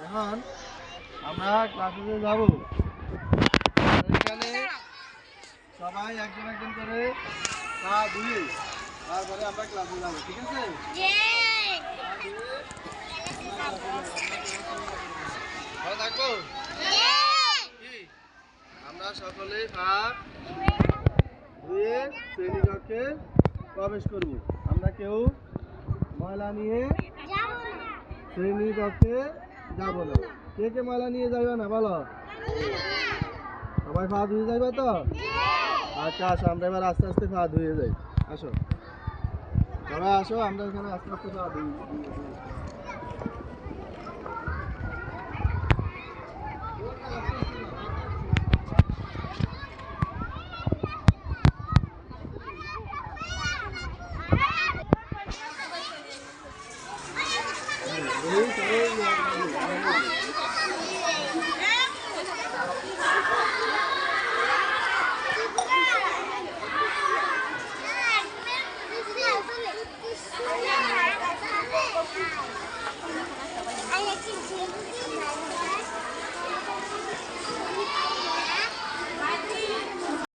এখন আমরা ক্লাসে যাব। এখানে সবাই একজন একজন করে পা ধুয়ে তারপরে আমরা ক্লাসে যাব, ঠিক আছে? ভালো থাকবো। আমরা সকলেই পা ধুয়ে শ্রেণীকক্ষে প্রবেশ করব। আমরা কেউ ময়লা নিয়ে শ্রেণীকক্ষে যাব না। কে কে ময়লা নিয়ে যাবে না বলো? সবাই পা ধুয়ে যাইবা তো? আচ্ছা আসো, আমরা এবার আস্তে আস্তে পা ধুয়ে যাই। আসো সবাই আসো, আমরা এখানে আস্তে আস্তে পা ধুই।